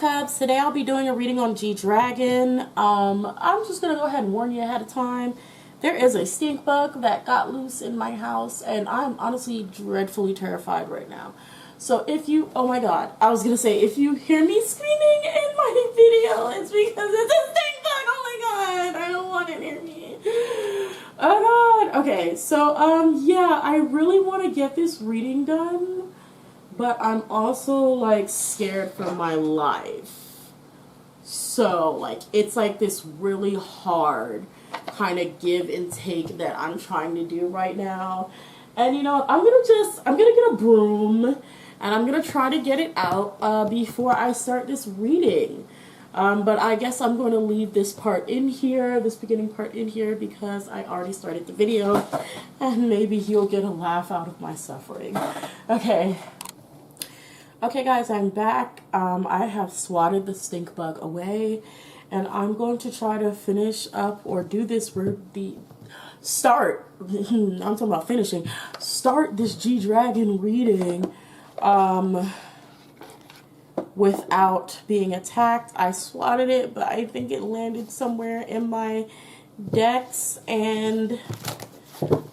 Cubs. Today I'll be doing a reading on G-Dragon. I'm just going to go ahead and warn you ahead of time. There is a stink bug that got loose in my house, and I'm honestly dreadfully terrified right now. So if you, oh my god, I was going to say, if you hear me screaming in my video, it's because it's a stink bug. Oh my god, I don't want it near me. Oh god. Okay, so yeah, I really want to get this reading done, but I'm also like scared for my life. So like it's like this really hard kind of give and take that I'm trying to do right now. And you know, I'm gonna get a broom and I'm gonna try to get it out before I start this reading. But I guess I'm going to leave this part in here, this beginning part in here, because I already started the video and maybe you'll get a laugh out of my suffering. Okay. Okay guys, I'm back. I have swatted the stink bug away, and I'm going to try to finish up or do this for the start. I'm talking about finishing. Start this G-Dragon reading without being attacked. I swatted it, but I think it landed somewhere in my decks, and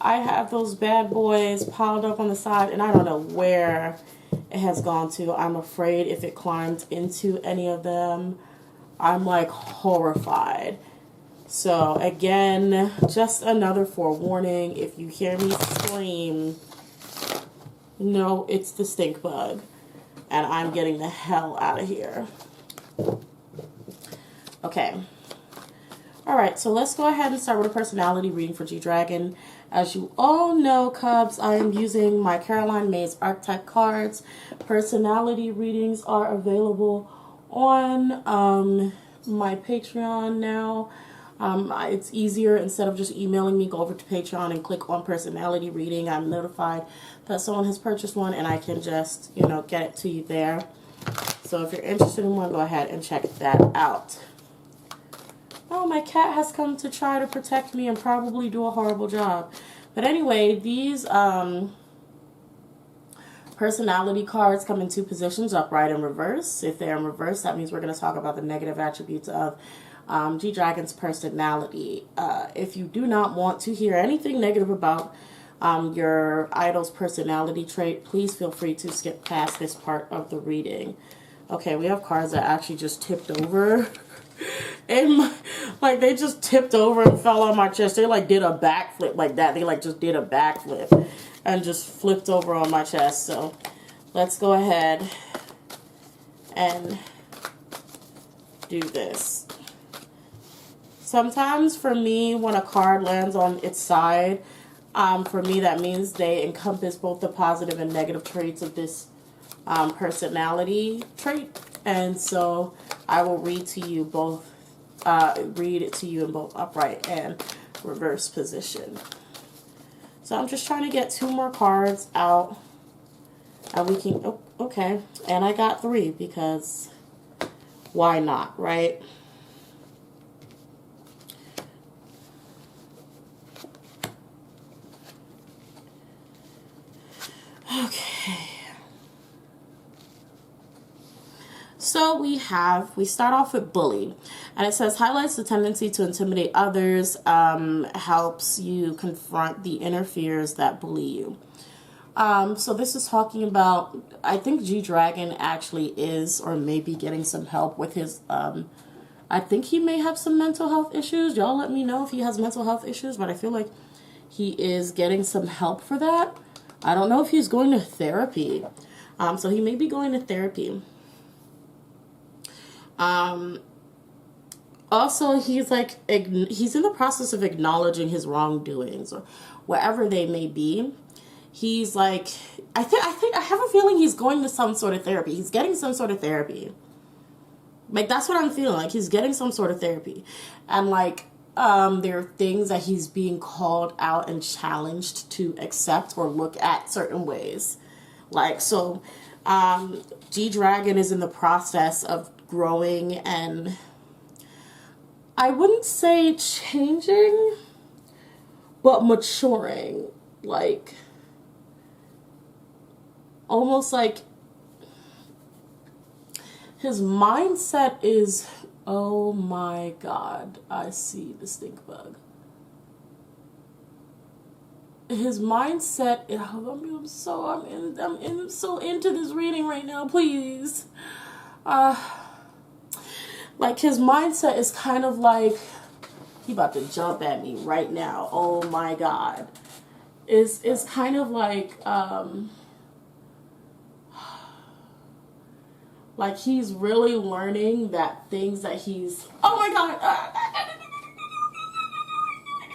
I have those bad boys piled up on the side, and I don't know where it has gone to. I'm afraid if it climbed into any of them, I'm like horrified. So again, just another forewarning. If you hear me scream, no, it's the stink bug, and I'm getting the hell out of here. Okay. Alright, so let's go ahead and start with a personality reading for G-Dragon. As you all know, Cubs, I am using my Caroline Mays archetype cards. Personality readings are available on my Patreon now. It's easier, instead of just emailing me, go over to Patreon and click on personality reading. I'm notified that someone has purchased one, and I can just, you know, get it to you there. So if you're interested in one, go ahead and check that out. Oh, my cat has come to try to protect me and probably do a horrible job. But anyway, these personality cards come in two positions, upright and reverse. If they're in reverse, that means we're going to talk about the negative attributes of G-Dragon's personality. If you do not want to hear anything negative about your idol's personality trait, please feel free to skip past this part of the reading. Okay, we have cards that actually just tipped over. And like they just tipped over and fell on my chest. They like did a backflip like that. They like just did a backflip and just flipped over on my chest. So let's go ahead and do this. Sometimes for me, when a card lands on its side, for me that means they encompass both the positive and negative traits of this personality trait. And so I will read to you both, read it to you in both upright and reverse position. So I'm just trying to get two more cards out, and we can, oh, okay, and I got three because why not, right? Okay. So we start off with bully, and it says highlights the tendency to intimidate others, helps you confront the inner fears that bully you. So this is talking about, I think G-Dragon actually is or may be getting some help with his, I think he may have some mental health issues. Y'all let me know if he has mental health issues, but I feel like he is getting some help for that. I don't know if he's going to therapy. So he may be going to therapy. Also, he's like, he's in the process of acknowledging his wrongdoings, or whatever they may be. He's like, I have a feeling he's going to some sort of therapy. He's getting some sort of therapy. Like, that's what I'm feeling. Like, he's getting some sort of therapy. And like, there are things that he's being called out and challenged to accept or look at certain ways. Like, so, G-Dragon is in the process of growing, and I wouldn't say changing, but maturing. Like, almost like His mindset is, oh my God, I see the stink bug. His mindset, I'm so into this reading right now, please. Like his mindset is kind of like, he about to jump at me right now. Oh my God. Is kind of like he's really learning that things that he's, oh my God,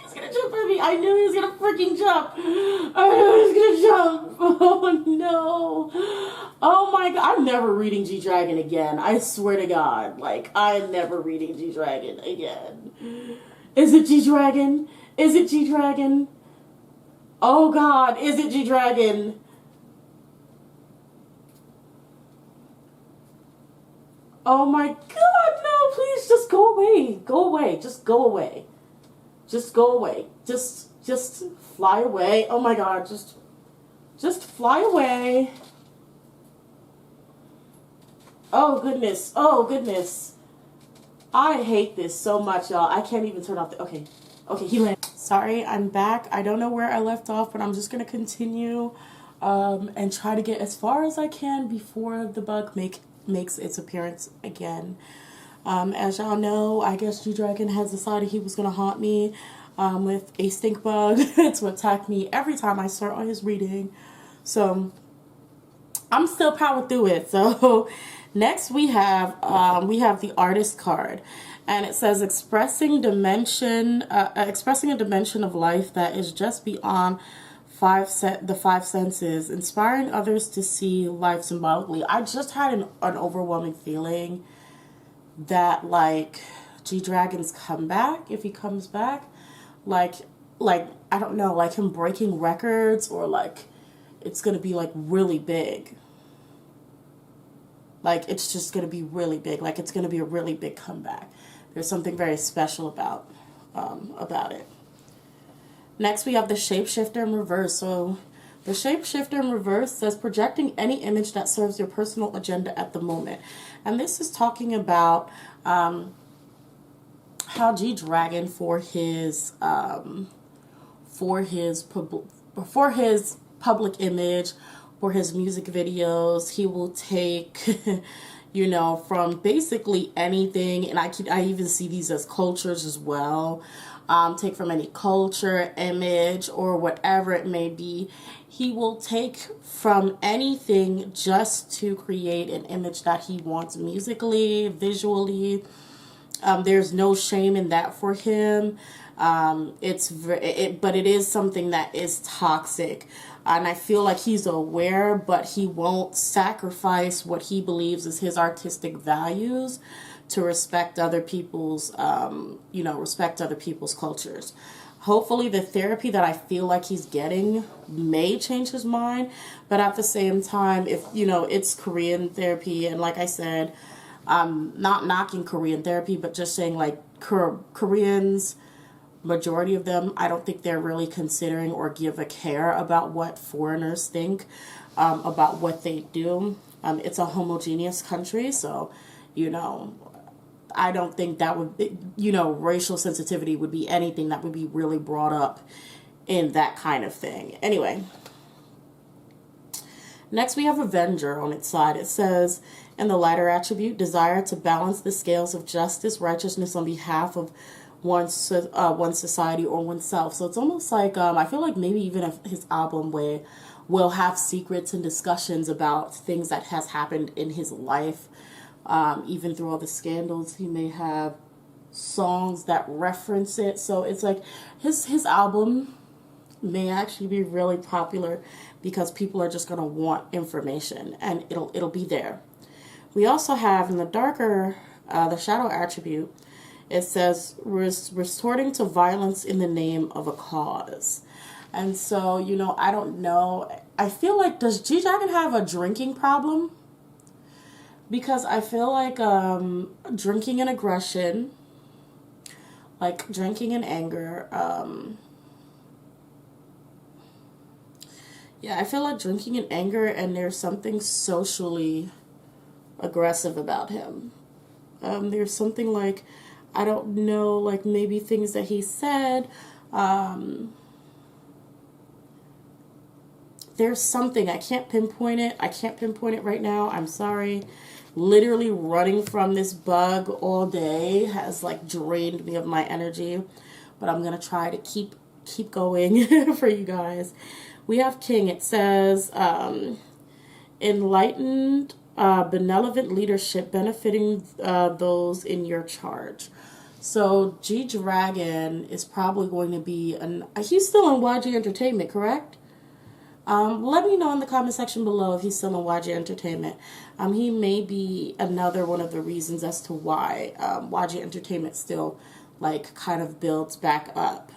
he's gonna jump at me. I knew he was gonna freaking jump. I knew he was gonna jump. Oh no. Oh my God, I'm never reading G-Dragon again. I swear to God, like I'm never reading G-Dragon again. Is it G-Dragon? Is it G-Dragon? Oh God, is it G-Dragon? Oh my God, no, please just go away. Go away. Just go away. Just go away. Just fly away. Oh my God, just fly away. Oh goodness. Oh goodness. I hate this so much, y'all. I can't even turn off the, okay. Okay, he landed. Sorry, I'm back. I don't know where I left off, but I'm just going to continue and try to get as far as I can before the bug makes its appearance again. As y'all know, I guess G-Dragon has decided he was going to haunt me with a stink bug to attack me every time I start on his reading. So I'm still powering through it. So next we have the artist card. And it says expressing a dimension of life that is just beyond the five senses, inspiring others to see life symbolically. I just had an overwhelming feeling that like G-Dragon's comeback, if he comes back, like I don't know, like him breaking records, or like it's gonna be like really big. Like it's just gonna be really big. Like it's gonna be a really big comeback. There's something very special about it. Next, we have the shapeshifter in reverse. So the shapeshifter in reverse says projecting any image that serves your personal agenda at the moment. And this is talking about how G-Dragon for his public image, for his music videos, he will take you know, from basically anything, and I even see these as cultures as well. Take from any culture, image, or whatever it may be. He will take from anything just to create an image that he wants musically, visually. There's no shame in that for him. But it is something that is toxic. And I feel like he's aware, but he won't sacrifice what he believes is his artistic values to respect other people's, respect other people's cultures. Hopefully the therapy that I feel like he's getting may change his mind. But at the same time, if, it's Korean therapy, and like I said, I'm not knocking Korean therapy, but just saying like Koreans, majority of them, I don't think they're really considering or give a care about what foreigners think about what they do. It's a homogeneous country, so, I don't think that would be, racial sensitivity would be anything that would be really brought up in that kind of thing. Anyway, next we have Avenger on its side. It says, in the latter attribute, desire to balance the scales of justice, righteousness on behalf of one's society or oneself. So it's almost like, I feel like maybe even if his album will have secrets and discussions about things that has happened in his life. Even through all the scandals, he may have songs that reference it. So it's like his album may actually be really popular because people are just going to want information, and it'll be there. We also have in the darker, the shadow attribute, it says resorting to violence in the name of a cause. And so, I don't know. I feel like, does G-Dragon have a drinking problem? Because I feel like drinking and aggression, like drinking and anger, I feel like drinking and anger, and there's something socially aggressive about him. There's something like, I don't know, like maybe things that he said. There's something, I can't pinpoint it. I can't pinpoint it right now. I'm sorry. Literally running from this bug all day has like drained me of my energy. But I'm going to try to keep going for you guys. We have King. It says, enlightened, benevolent leadership benefiting those in your charge. So G-Dragon is probably going to be, he's still in YG Entertainment, correct? Let me know in the comment section below if he's still in YG Entertainment. He may be another one of the reasons as to why YG Entertainment still like kind of builds back up.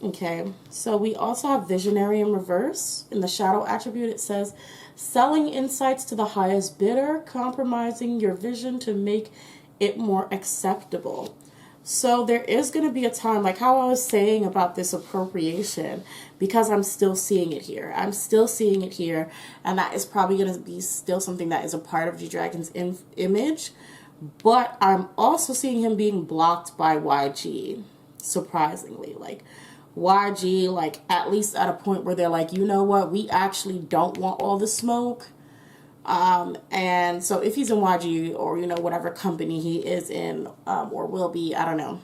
Okay, so we also have Visionary in reverse. In the shadow attribute, it says, selling insights to the highest bidder, compromising your vision to make it more acceptable. So there is going to be a time, like how I was saying about this appropriation, because I'm still seeing it here. I'm still seeing it here, and that is probably going to be still something that is a part of G-Dragon's image. But I'm also seeing him being blocked by YG, surprisingly. Like, YG, like, at least at a point where they're like, you know what, we actually don't want all the smoke. And so if he's in YG or, you know, whatever company he is in, or will be, I don't know,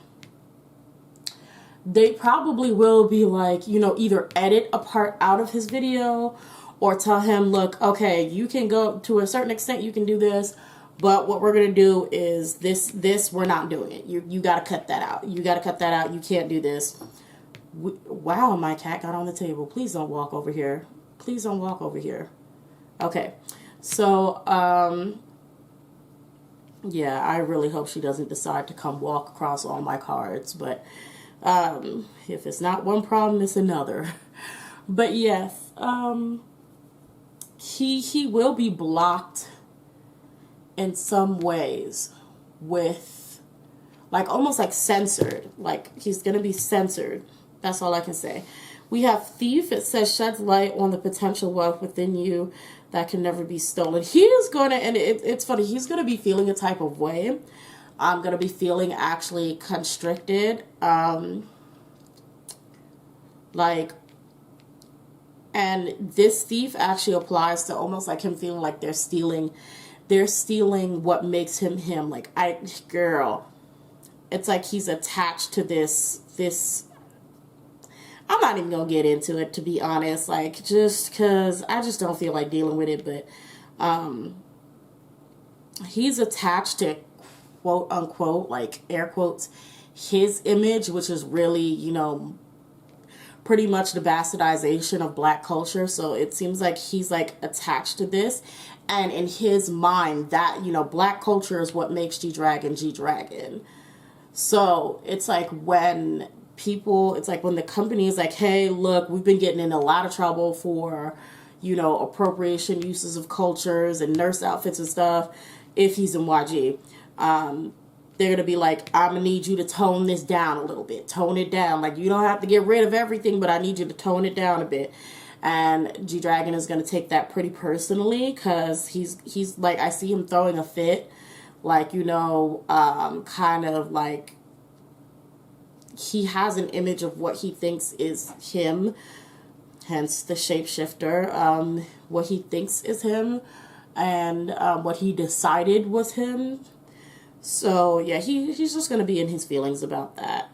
they probably will be like, you know, either edit a part out of his video or tell him, look, okay, you can go to a certain extent, you can do this, but what we're going to do is this, we're not doing it. You got to cut that out. You got to cut that out. You can't do this. Wow, my cat got on the table. Please don't walk over here. Please don't walk over here. Okay. So, yeah, I really hope she doesn't decide to come walk across all my cards. But if it's not one problem, it's another. But yes, he will be blocked in some ways with, like, almost like censored. Like, he's going to be censored. That's all I can say. We have Thief. It says, sheds light on the potential wealth within you that can never be stolen. He is going to, and it's funny, he's going to be feeling a type of way. I'm going to be feeling actually constricted. Like, and this thief actually applies to almost like him feeling like they're stealing what makes him him. Like, girl, it's like he's attached to this, I'm not even going to get into it, to be honest, like, just because I just don't feel like dealing with it, but he's attached to, quote unquote, like, air quotes, his image, which is really, you know, pretty much the bastardization of black culture. So it seems like he's, like, attached to this, and in his mind, that, you know, black culture is what makes G-Dragon G-Dragon. So it's like when people, it's like when the company is like, hey, look, we've been getting in a lot of trouble for, you know, appropriation uses of cultures and nurse outfits and stuff. If he's in YG, they're going to be like, I'm going to need you to tone this down a little bit. Tone it down. Like, you don't have to get rid of everything, but I need you to tone it down a bit. And G-Dragon is going to take that pretty personally, because he's like, I see him throwing a fit. Like, you know, kind of like, he has an image of what he thinks is him, hence the shapeshifter, what he thinks is him, and what he decided was him. So, yeah, he's just going to be in his feelings about that.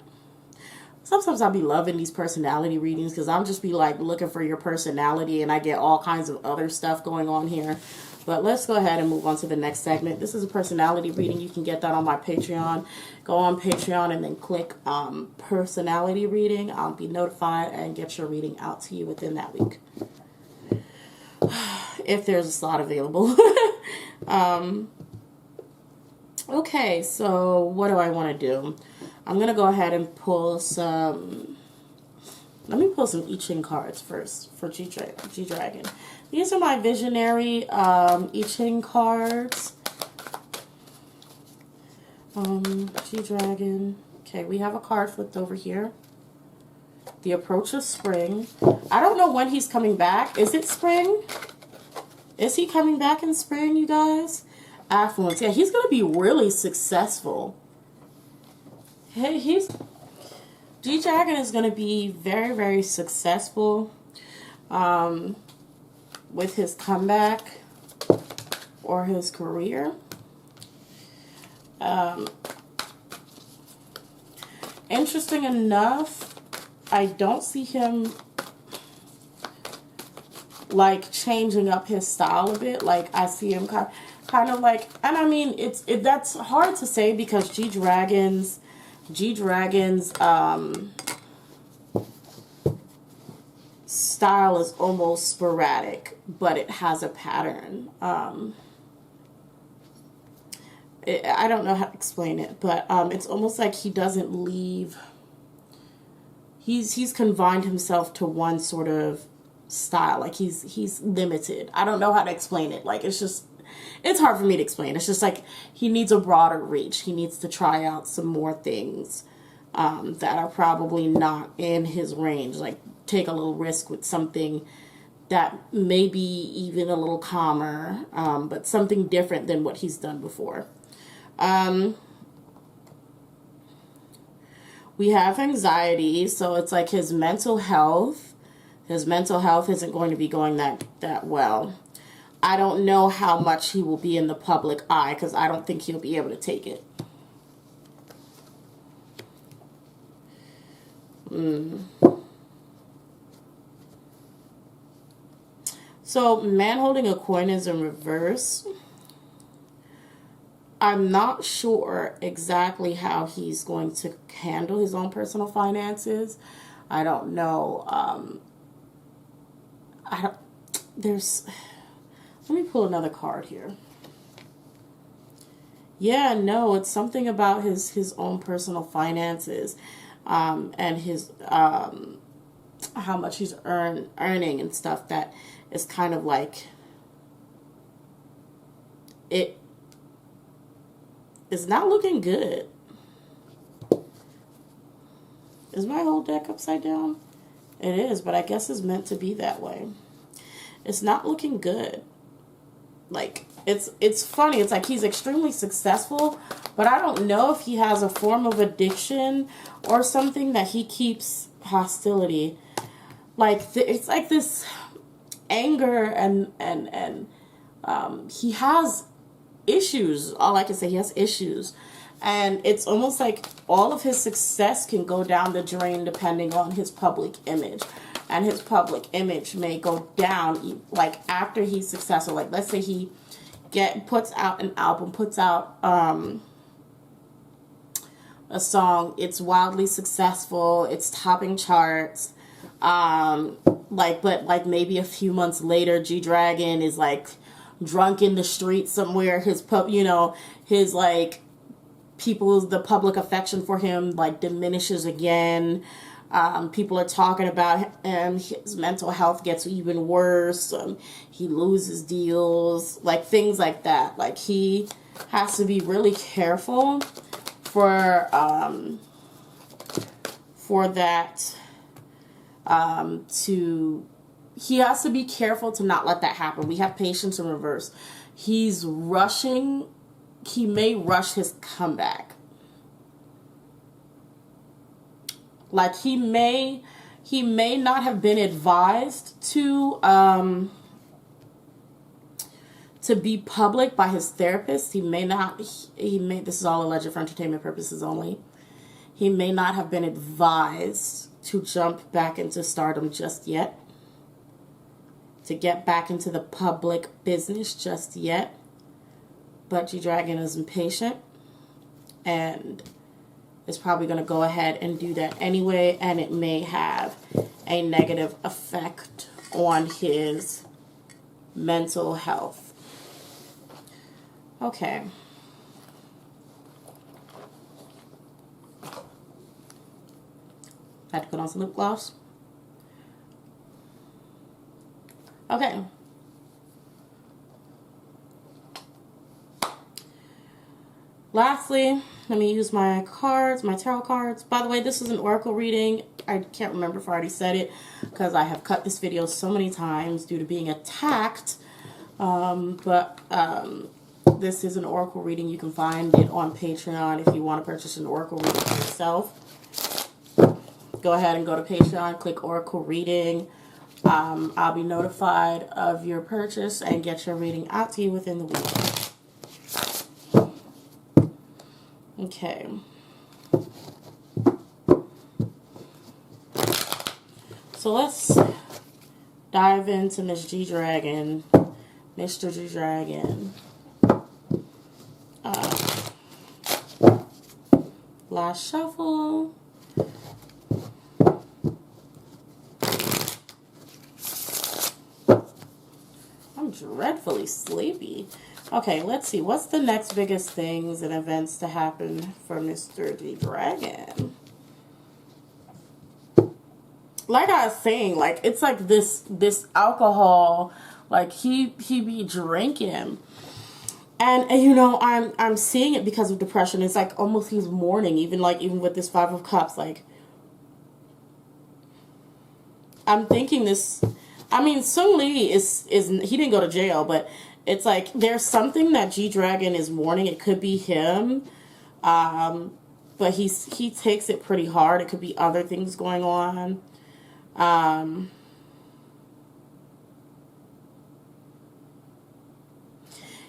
Sometimes I'll be loving these personality readings, because I'll just be, like, looking for your personality, and I get all kinds of other stuff going on here. But let's go ahead and move on to the next segment. This is a personality reading. You can get that on my Patreon. Go on Patreon and then click personality reading. I'll be notified and get your reading out to you within that week, if there's a slot available. Okay, so what do I want to do? I'm going to go ahead and pull some... Let me pull some I-Ching cards first for G-Dragon. These are my Visionary I-Ching cards. G-Dragon. Okay, we have a card flipped over here. The approach of spring. I don't know when he's coming back. Is it spring? Is he coming back in spring, you guys? Affluence. Yeah, he's going to be really successful. Hey, G-Dragon is going to be very, very successful with his comeback or his career. Interesting enough, I don't see him like changing up his style a bit. Like I see him kind of like, and I mean that's hard to say because G-Dragon's style is almost sporadic, but it has a pattern. I don't know how to explain it, but it's almost like he doesn't leave. He's confined himself to one sort of style. Like he's limited. I don't know how to explain it. Like it's hard for me to explain. It's just like he needs a broader reach. He needs to try out some more things that are probably not in his range. Like take a little risk with something that may be even a little calmer, but something different than what he's done before. We have anxiety, so it's like his mental health isn't going to be going that well. I don't know how much he will be in the public eye because I don't think he'll be able to take it. So, man holding a coin is in reverse. I'm not sure exactly how he's going to handle his own personal finances. I don't know. Let me pull another card here. Yeah, no, it's something about his own personal finances, and his, how much he's earning and stuff that is kind of like, it is not looking good. Is my whole deck upside down? It is, but I guess it's meant to be that way. It's not looking good. Like, it's funny. It's like he's extremely successful, but I don't know if he has a form of addiction or something that he keeps hostility. Like, it's like this anger and he has issues. All I can say, he has issues. And it's almost like all of his success can go down the drain depending on his public image. And his public image may go down like after he's successful. Like let's say he puts out an album, puts out a song, it's wildly successful, it's topping charts. But maybe a few months later, G-Dragon is like drunk in the street somewhere. His like the public affection for him like diminishes again. People are talking about him. His mental health gets even worse. He loses deals, like things like that. Like he has to be really careful for that. He has to be careful to not let that happen. We have patience in reverse. He's rushing. He may rush his comeback. Like he may not have been advised to be public by his therapist. He may, this is all alleged for entertainment purposes only. He may not have been advised to jump back into stardom just yet. To get back into the public business just yet. But G-Dragon is impatient and is probably going to go ahead and do that anyway, and it may have a negative effect on his mental health. Okay. Had to put on some lip gloss. Okay. Lastly, let me use my cards, my tarot cards. By the way, this is an oracle reading. I can't remember if I already said it because I have cut this video so many times due to being attacked But this is an oracle reading. You can find it on Patreon if you want to purchase an oracle reading for yourself. Go ahead and go to Patreon, click oracle reading. I'll be notified of your purchase and get your reading out to you within the week. Okay. So let's dive into Miss G Dragon, Mr. G Dragon. Last shuffle. I'm dreadfully sleepy. Okay, let's see. What's the next biggest things and events to happen for Mr. G Dragon? Like I was saying, like, it's like this alcohol, like he be drinking. And you know, I'm seeing it because of depression. It's like almost he's mourning, even with this Five of Cups. Like, I'm thinking this. I mean, Seungri is he didn't go to jail, but it's like there's something that G Dragon is mourning. It could be him, but he takes it pretty hard. It could be other things going on.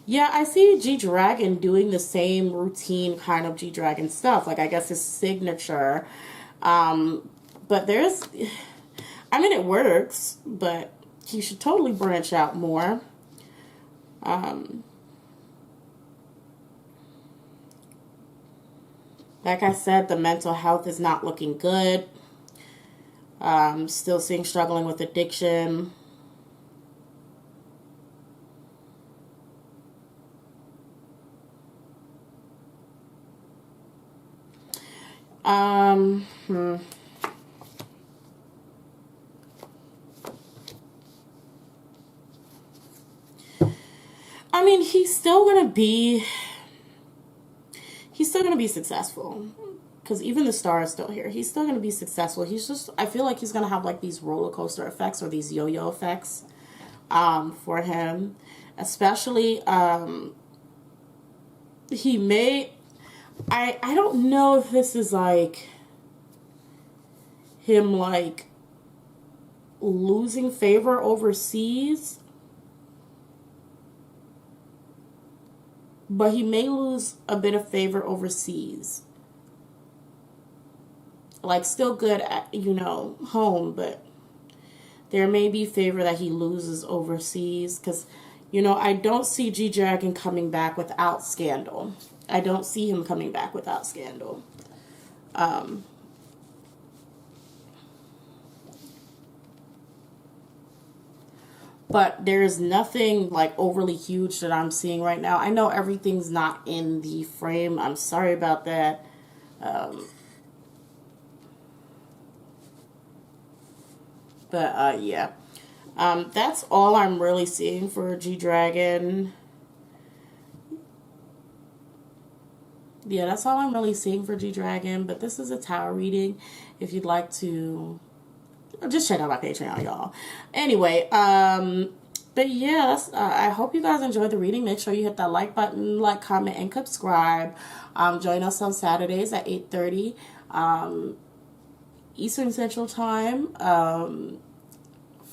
Yeah, I see G Dragon doing the same routine kind of G Dragon stuff. Like, I guess his signature. But there's, I mean, it works, but he should totally branch out more. Like I said, the mental health is not looking good. Still seeing struggling with addiction. I mean, he's still gonna be successful. Because even the star is still here. He's still going to be successful. He's just, I feel like he's going to have like these roller coaster effects or these yo-yo effects for him. Especially, he may, I don't know if this is like him like losing favor overseas. But he may lose a bit of favor overseas. Like, still good at, you know, home, but there may be favor that he loses overseas. Because, you know, I don't see G Dragon coming back without scandal. I don't see him coming back without scandal. But there's nothing like overly huge that I'm seeing right now. I know everything's not in the frame. I'm sorry about that. But yeah. That's all I'm really seeing for G Dragon. Yeah, that's all I'm really seeing for G Dragon. But this is a tarot reading. If you'd like to just check out my Patreon, y'all. Anyway, but yeah, I hope you guys enjoyed the reading. Make sure you hit that like button, like, comment, and subscribe. Join us on Saturdays at 8:30 Eastern Central Time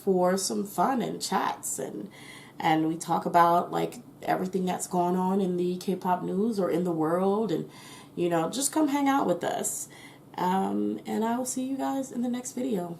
for some fun and chats, and we talk about like everything that's going on in the K-pop news or in the world, and you know, just come hang out with us. And I will see you guys in the next video.